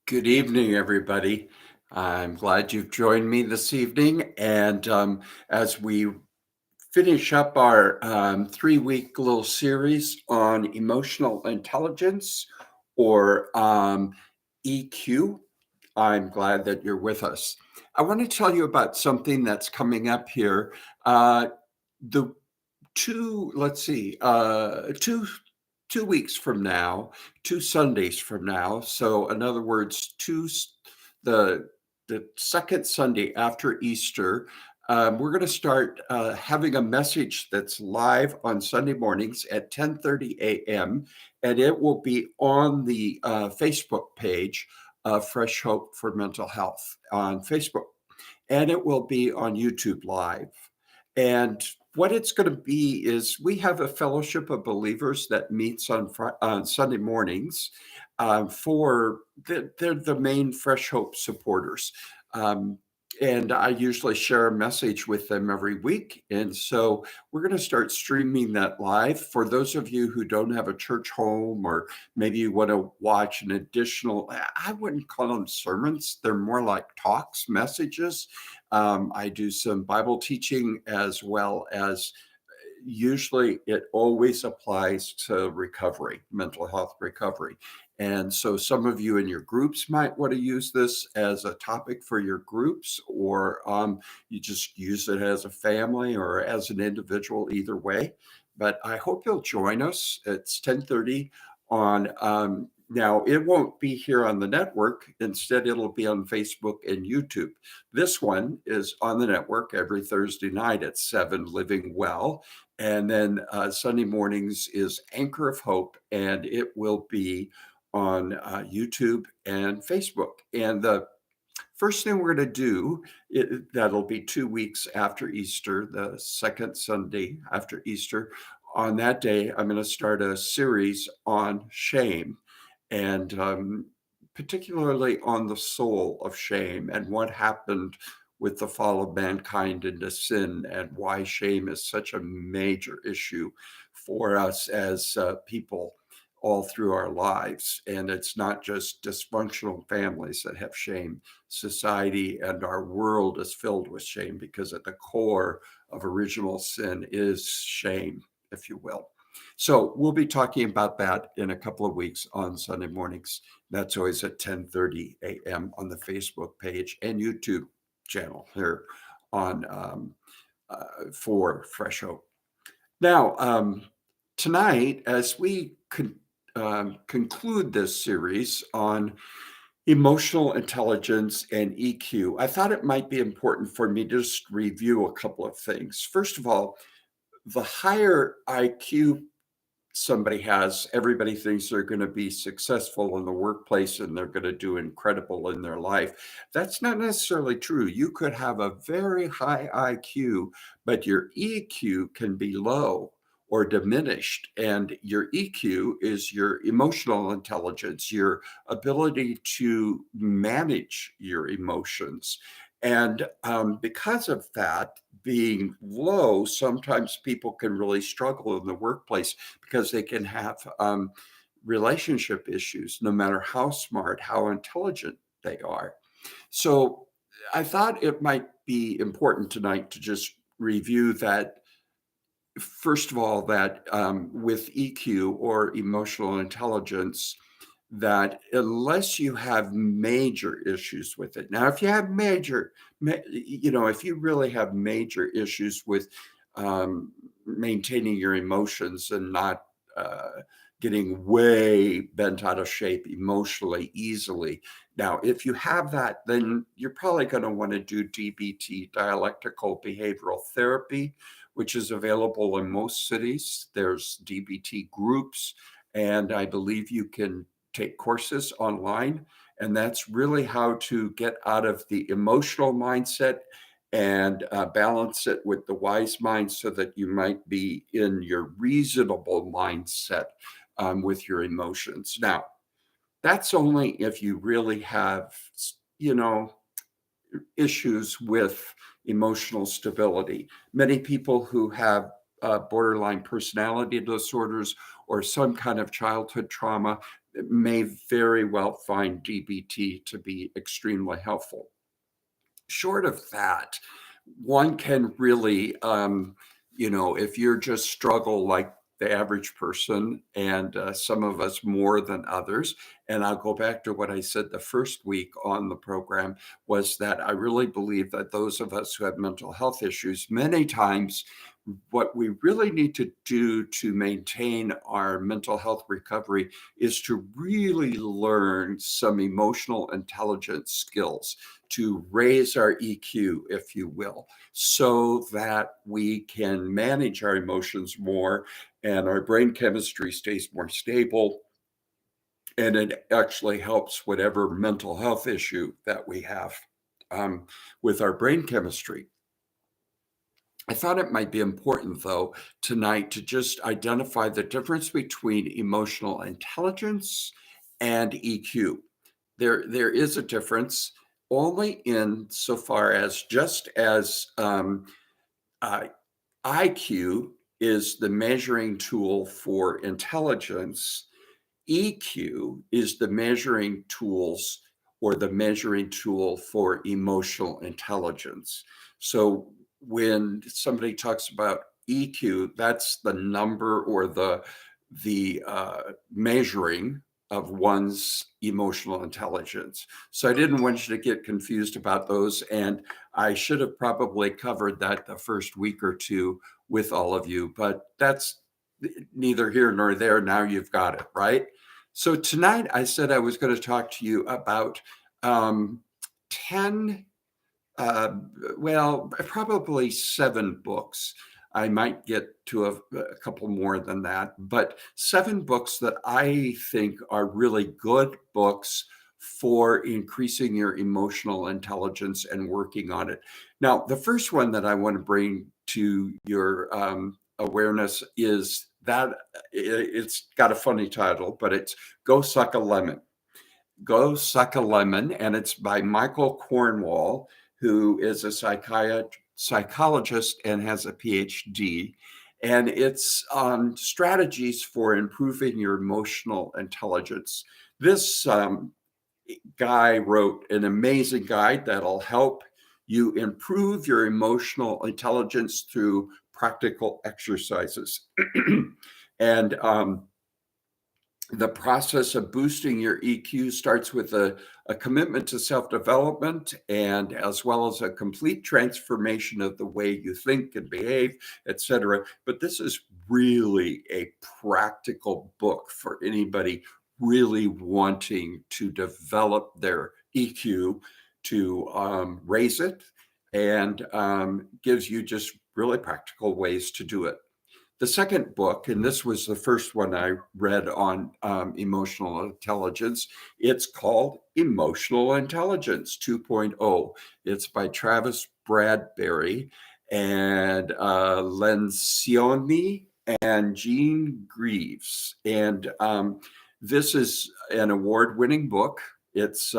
Good evening, everybody. I'm glad you've joined me this evening. And as we finish up our 3-week little series on emotional intelligence or EQ, I'm glad that you're with us. I want to tell you about something that's coming up here. The let's see, 2 weeks from now, 2 Sundays from now. So, in other words, the the second Sunday after Easter, we're going to start having a message that's live on Sunday mornings at 10:30 a.m. and it will be on the Facebook page of Fresh Hope for Mental Health on Facebook, and it will be on YouTube Live. And what it's going to be is we have a fellowship of believers that meets on Sunday mornings. They're the main Fresh Hope supporters. Um, and I usually share a message with them every week. And so we're going to start streaming that live. For those of you who don't have a church home, or maybe you want to watch an additional, I wouldn't call them sermons, they're more like talks, messages. I do some Bible teaching, as well as usually it always applies to recovery, mental health recovery. And so some of you in your groups might want to use this as a topic for your groups, or you just use it as a family or as an individual, either way. But I hope you'll join us. It's 10:30 on now. It won't be here on the network. Instead, it'll be on Facebook and YouTube. This one is on the network every Thursday night at 7, Living Well. And then Sunday mornings is Anchor of Hope, and it will be on YouTube and Facebook. And the first thing we're going to do, that'll be 2 weeks after Easter, the second Sunday after Easter. On that day, I'm going to start a series on shame, and particularly on the soul of shame and what happened with the fall of mankind into sin, and why shame is such a major issue for us as people all through our lives. And it's not just dysfunctional families that have shame. Society and our world is filled with shame, because at the core of original sin is shame, if you will. So we'll be talking about that in a couple of weeks on Sunday mornings. That's always at 10:30 a.m. on the Facebook page and YouTube channel here on for Fresh Hope. Now, tonight, as we conclude this series on emotional intelligence and EQ, I thought it might be important for me to just review a couple of things. First of all, the higher IQ somebody has, everybody thinks they're going to be successful in the workplace and they're going to do incredible in their life. That's not necessarily true. You could have a very high IQ, but your EQ can be low or diminished. And your EQ is your emotional intelligence, your ability to manage your emotions. And because of that being low, sometimes people can really struggle in the workplace, because they can have relationship issues, no matter how smart, how intelligent they are. So I thought it might be important tonight to just review that. First of all, that with EQ or emotional intelligence, that unless you have major issues with it. Now, if you have if you really have major issues with um, maintaining your emotions and not getting way bent out of shape emotionally easily. Now, if you have that, then you're probably going to want to do DBT, dialectical behavioral therapy, which is available in most cities. There's DBT groups, and I believe you can take courses online. And that's really how to get out of the emotional mindset and balance it with the wise mind, so that you might be in your reasonable mindset with your emotions. Now, that's only if you really have, you know, issues with emotional stability. Many people who have borderline personality disorders or some kind of childhood trauma, may very well find DBT to be extremely helpful. Short of that, one can really, if you're just struggle like the average person, and some of us more than others, and I'll go back to what I said the first week on the program, was that I really believe that those of us who have mental health issues, many times what we really need to do to maintain our mental health recovery is to really learn some emotional intelligence skills to raise our EQ, if you will, so that we can manage our emotions more and our brain chemistry stays more stable. And it actually helps whatever mental health issue that we have um, with our brain chemistry. I thought it might be important, though, tonight to just identify the difference between emotional intelligence and EQ. There is a difference only in so far as just as uh, IQ is the measuring tool for intelligence, EQ is the measuring tools or the measuring tool for emotional intelligence. So when somebody talks about EQ, that's the number or the measuring of one's emotional intelligence. So I didn't want you to get confused about those, and I should have probably covered that the first week or two with all of you, but that's neither here nor there. Now you've got it, right? So tonight I said I was going to talk to you about 10, uh, well, probably 7 books. I might get to a couple more than that, but 7 books that I think are really good books for increasing your emotional intelligence and working on it. Now, the first one that I want to bring to your awareness is that it's got a funny title, but it's Go Suck a Lemon. Go Suck a Lemon, and it's by Michael Cornwall, who is a psychologist and has a PhD. And it's on strategies for improving your emotional intelligence. This guy wrote an amazing guide that'll help you improve your emotional intelligence through practical exercises. And the process of boosting your EQ starts with a commitment to self-development, and as well as a complete transformation of the way you think and behave, etc. But this is really a practical book for anybody really wanting to develop their EQ, to raise it, and gives you just really practical ways to do it. The second book, and this was the first one I read on emotional intelligence, it's called Emotional Intelligence 2.0. It's by Travis Bradberry and Lencioni and Jean Greaves. And this is an award-winning book. It's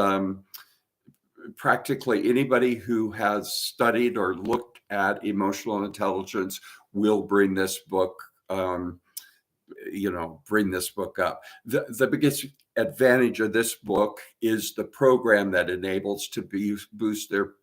practically anybody who has studied or looked at emotional intelligence will bring this book, bring this book up. The biggest advantage of this book is the program that enables boost their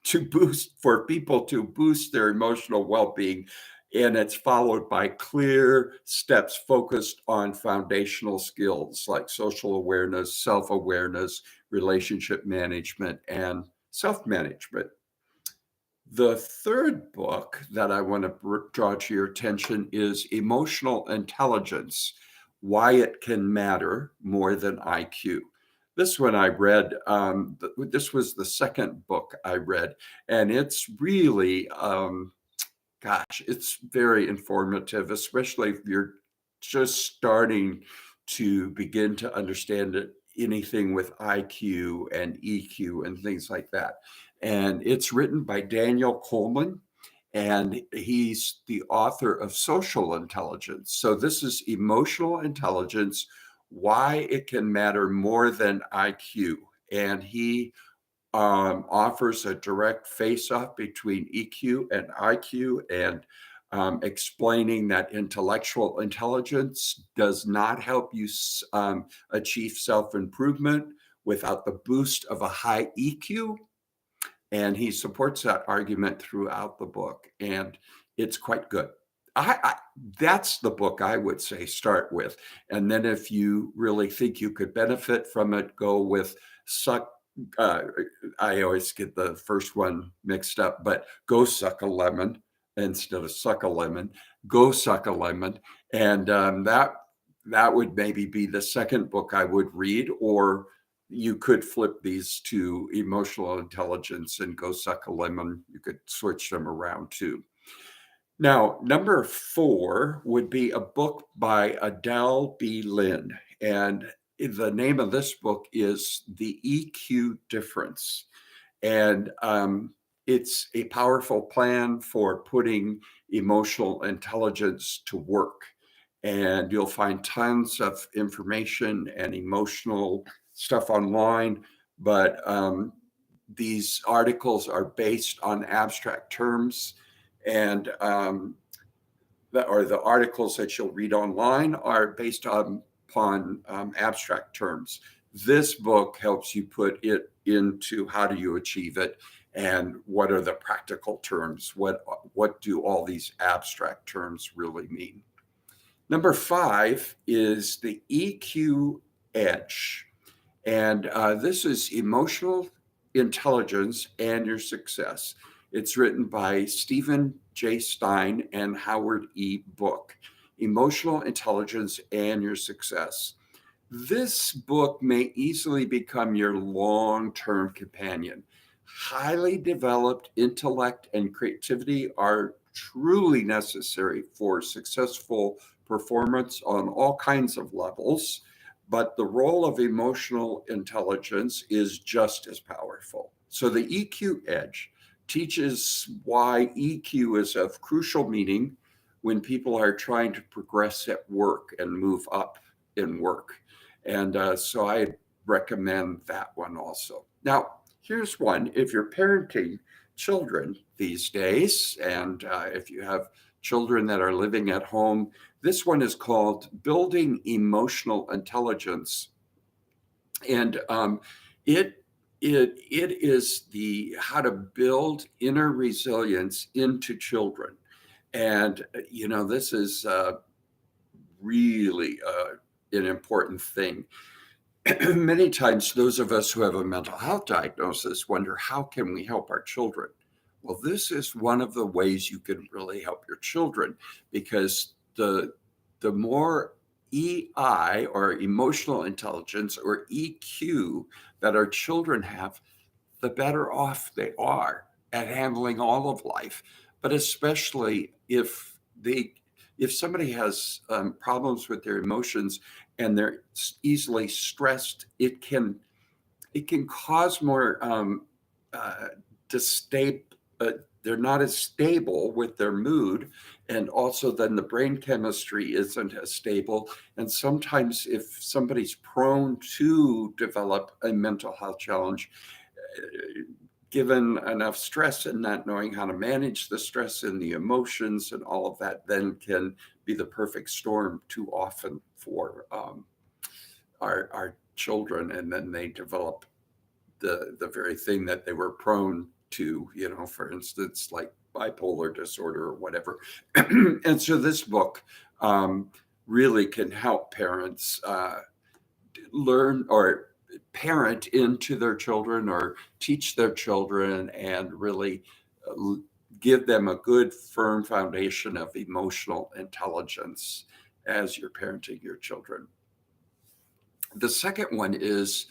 to boost for people to boost their emotional well-being, and it's followed by clear steps focused on foundational skills like social awareness, self-awareness, relationship management, and self-management. The third book that I want to draw to your attention is Emotional Intelligence: Why It Can Matter More Than IQ. This one I read, this was the second book I read, and it's really, it's very informative, especially if you're just starting to begin to understand anything with IQ and EQ and things like that. And it's written by Daniel Coleman, and he's the author of Social Intelligence. So this is Emotional Intelligence: Why It Can Matter More Than IQ. And he offers a direct face-off between EQ and IQ, and explaining that intellectual intelligence does not help you achieve self-improvement without the boost of a high EQ. And he supports that argument throughout the book, and it's quite good. That's the book I would say start with. And then if you really think you could benefit from it, go with Suck. Uh, I always get the first one mixed up, but Go Suck a Lemon instead of Suck a Lemon. Go Suck a Lemon, and that would maybe be the second book I would read, or you could flip these to Emotional Intelligence and Go Suck a Lemon. You could switch them around too. Now, number 4 would be a book by Adele B. Lynn. And the name of this book is The EQ Difference. And it's a powerful plan for putting emotional intelligence to work. And you'll find tons of information and emotional stuff online, but these articles are based on abstract terms, and the articles that you'll read online are based upon abstract terms. This book helps you put it into how do you achieve it, and what are the practical terms? What do all these abstract terms really mean? Number 5 is the EQ Edge. And this is Emotional Intelligence and Your Success. It's written by Stephen J. Stein and Howard E. Book, Emotional Intelligence and Your Success. This book may easily become your long-term companion. Highly developed intellect and creativity are truly necessary for successful performance on all kinds of levels, but the role of emotional intelligence is just as powerful. So the EQ Edge teaches why EQ is of crucial meaning when people are trying to progress at work and move up in work. And so I recommend that one also. Now, here's one. If you're parenting children these days, and if you have children that are living at home, this one is called Building Emotional Intelligence. And it is the how to build inner resilience into children. And, this is really an important thing. Many times, those of us who have a mental health diagnosis wonder, how can we help our children? Well, this is one of the ways you can really help your children, because the more EI, or emotional intelligence, or EQ, that our children have, the better off they are at handling all of life. But especially if somebody has problems with their emotions and they're easily stressed, it can cause more they're not as stable with their mood, and also then the brain chemistry isn't as stable. And sometimes if somebody's prone to develop a mental health challenge, given enough stress and not knowing how to manage the stress and the emotions and all of that, then can be the perfect storm too often for our children. And then they develop the very thing that they were prone to, for instance, like bipolar disorder or whatever. And so this book really can help parents learn or parent into their children, or teach their children, and really give them a good, firm foundation of emotional intelligence as you're parenting your children. The second one is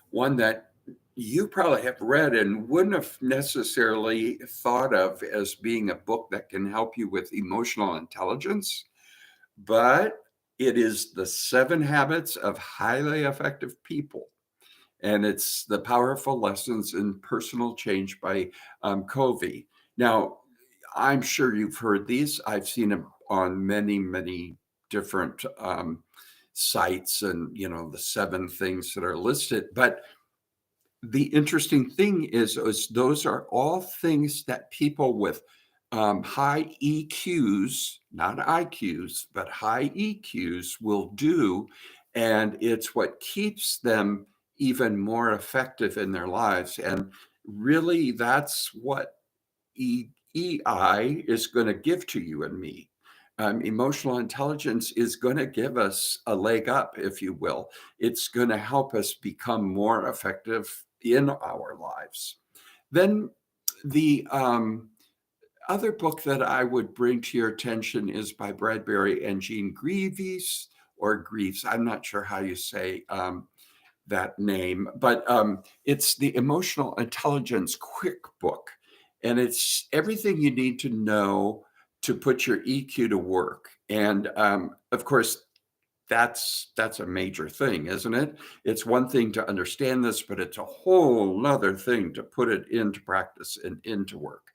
one that you probably have read and wouldn't have necessarily thought of as being a book that can help you with emotional intelligence, but it is The 7 Habits of Highly Effective People. And it's The Powerful Lessons in Personal Change by Covey. Now, I'm sure you've heard these. I've seen them on many, many different sites, and, the 7 things that are listed. But the interesting thing is those are all things that people with high EQs, not IQs, but high EQs will do. And it's what keeps them even more effective in their lives. And really, that's what EI is going to give to you and me. Emotional intelligence is going to give us a leg up, if you will. It's going to help us become more effective in our lives. Then the other book that I would bring to your attention is by Bradbury and Jean Greaves, or Greaves. I'm not sure how you say that name, but it's the Emotional Intelligence Quick Book. And it's everything you need to know to put your EQ to work. And of course, that's a major thing, isn't it? It's one thing to understand this, but it's a whole other thing to put it into practice and into work.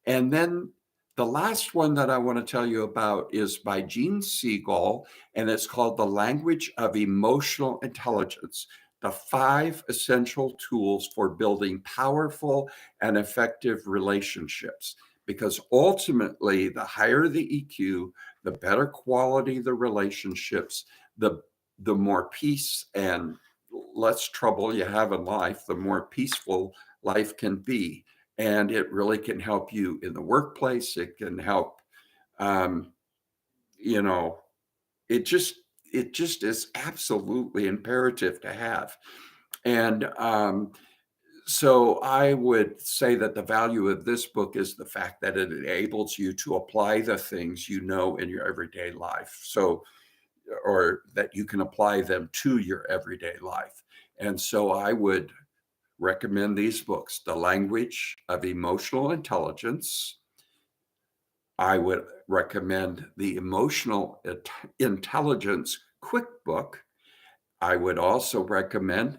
And then the last one that I want to tell you about is by Gene Siegel, and it's called The Language of Emotional Intelligence: The 5 Essential Tools for Building Powerful and Effective Relationships. Because ultimately, the higher the EQ, the better quality the relationships, the more peace and less trouble you have in life, the more peaceful life can be. And it really can help you in the workplace. It can help, um, you know, it just is absolutely imperative to have. And so I would say that the value of this book is the fact that it enables you to apply the things you know in your everyday life. So, or that you can apply them to your everyday life. And so I would recommend these books: The Language of Emotional Intelligence. I would recommend the Emotional Intelligence Quick Book. I would also recommend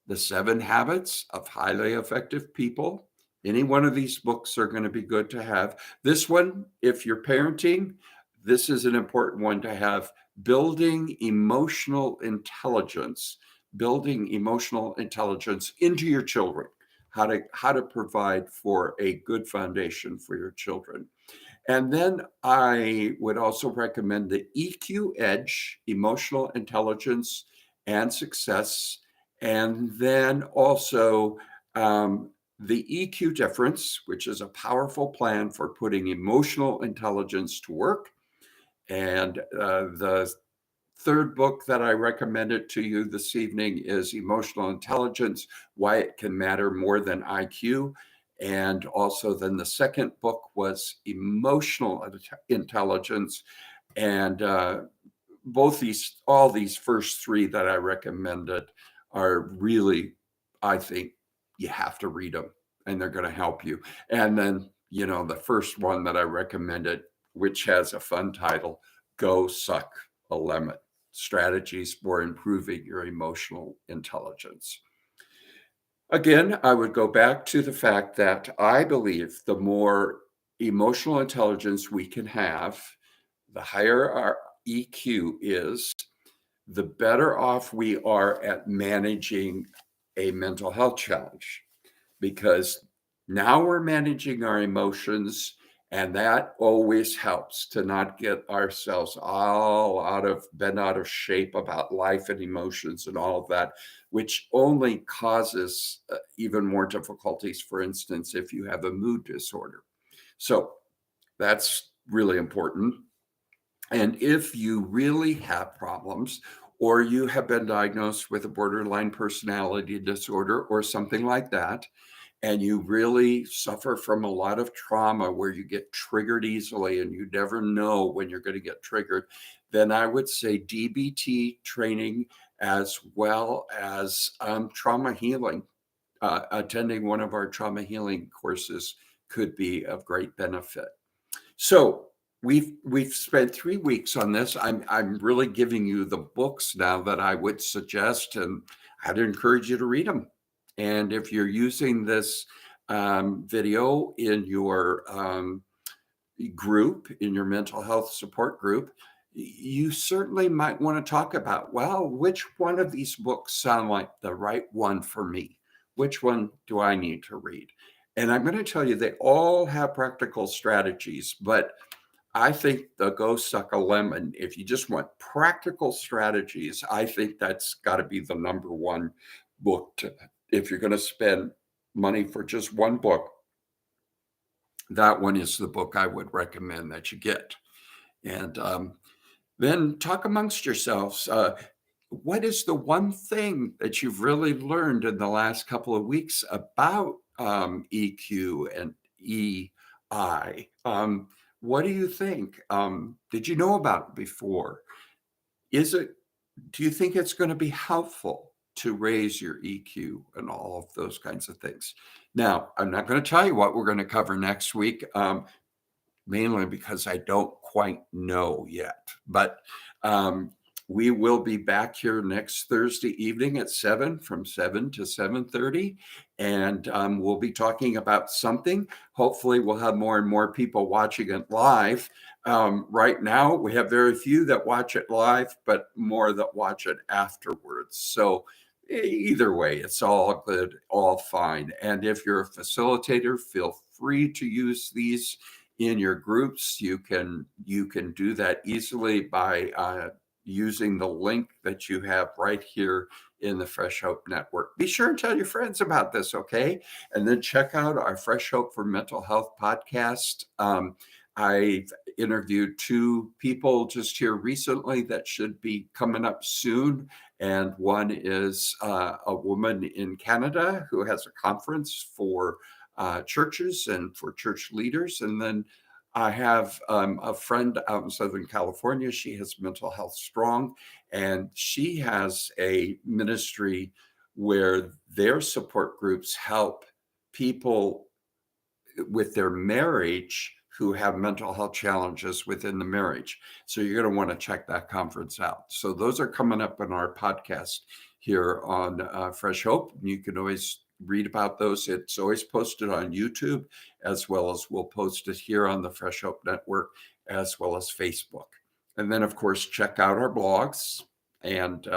The 7 Habits of Highly Effective People. Any one of these books are going to be good to have. This one, if you're parenting, this is an important one to have: Building Emotional Intelligence. Building emotional intelligence into your children. How to provide for a good foundation for your children. And then I would also recommend the EQ Edge: Emotional Intelligence and Success. And then also the EQ Difference, which is a powerful plan for putting emotional intelligence to work. And the third book that I recommended to you this evening is Emotional Intelligence: Why It Can Matter More Than IQ. And also, then the second book was Emotional Intelligence. And all these first three that I recommended are really, I think you have to read them, and they're going to help you. And then, the first one that I recommended, which has a fun title: Go Suck a Lemon: Strategies for Improving Your Emotional Intelligence. Again, I would go back to the fact that I believe the more emotional intelligence we can have, the higher our EQ is, the better off we are at managing a mental health challenge. Because now we're managing our emotions, and that always helps to not get ourselves all bent out of shape about life and emotions and all of that, which only causes even more difficulties, for instance, if you have a mood disorder. So that's really important. And if you really have problems, or you have been diagnosed with a borderline personality disorder or something like that, and you really suffer from a lot of trauma where you get triggered easily and you never know when you're going to get triggered, then I would say DBT training, as well as trauma healing. Attending one of our trauma healing courses could be of great benefit. So we've spent 3 weeks on this. I'm really giving you the books now that I would suggest, and I'd encourage you to read them. And if you're using this video in your group, in your mental health support group, you certainly might want to talk about, well, which one of these books sound like the right one for me? Which one do I need to read? And I'm going to tell you, they all have practical strategies, but I think the Go Suck a Lemon, if you just want practical strategies, I think that's got to be the number one book if you're going to spend money for just one book. That one is the book I would recommend that you get. And then talk amongst yourselves. What is the one thing that you've really learned in the last couple of weeks about EQ and EI? What do you think? Did you know about it before? Do you think it's going to be helpful to raise your EQ and all of those kinds of things? Now, I'm not going to tell you what we're going to cover next week, mainly because I don't quite know yet. But we will be back here next Thursday evening at 7, from 7 to 7:30, and we'll be talking about something. Hopefully, we'll have more and more people watching it live. Right now, we have very few that watch it live, but more that watch it afterwards. So either way, it's all good, all fine. And if you're a facilitator, feel free to use these in your groups. You can do that easily by using the link that you have right here in the Fresh Hope Network. Be sure and tell your friends about this, okay? And then check out our Fresh Hope for Mental Health podcast. I've interviewed 2 people just here recently that should be coming up soon. And one is a woman in Canada who has a conference for churches and for church leaders. And then I have a friend out in Southern California. She has Mental Health Strong, and she has a ministry where their support groups help people with their marriage who have mental health challenges within the marriage. So you're going to want to check that conference out. So those are coming up in our podcast here on Fresh Hope. You can always read about those. It's always posted on YouTube, as well as we'll post it here on the Fresh Hope Network, as well as Facebook. And then, of course, check out our blogs and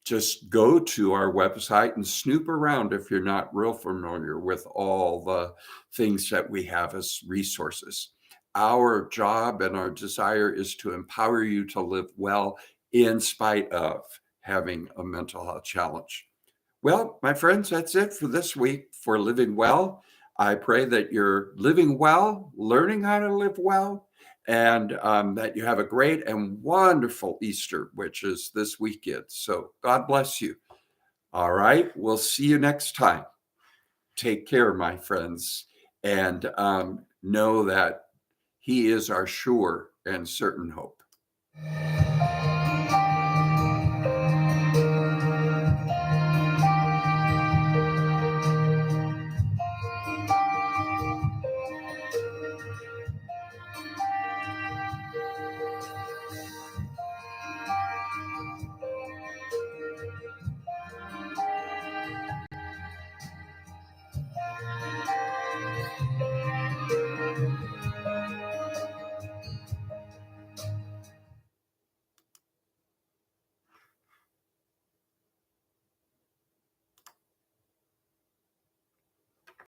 just go to our website and snoop around if you're not real familiar with all the things that we have as resources. Our job and our desire is to empower you to live well in spite of having a mental health challenge. Well, my friends, that's it for this week for Living Well. I pray that you're living well, learning how to live well, and that you have a great and wonderful Easter, which is this weekend. So God bless you. All right. We'll see you next time. Take care, my friends, and know that He is our sure and certain hope.